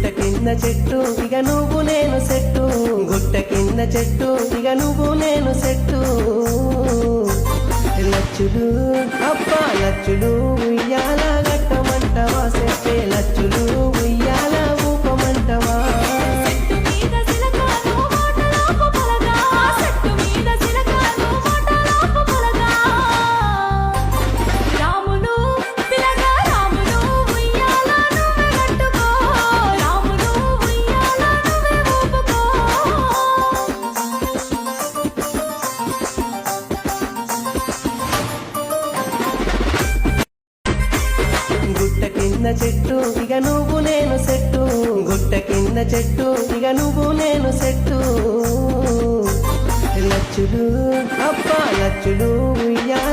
గుట్ట కింద చెట్టు ఇక నువ్వు నేను సెట్టు గుట్ట కింద చెట్టు ఇక నువ్వు నేను సెట్టు లచ్చులు అబ్బా లచ్చులు ఉయ్యాల గట్టమంటవా సెట్టే లచ్చులు ఉయ్యాల ఊపమంటవా చెట్టు మీద చిలకలు మోటలాపు పొలగా చెట్టు మీద చిలకలు మోటలాపు పొలగా రాములు పిలగా రాములు ఉయ్యాల నువ్వే కట్టుకో రాములు ఉయ్యాల నువ్వే ఊపుకో గుట్ట కింద చెట్టు ఇక నువ్వు నేను సెట్టు గుట్ట కింద చెట్టు ఇక నువ్వు నేను సెట్టు లచ్చులు అబ్బా లచ్చులు ఉయ్యాల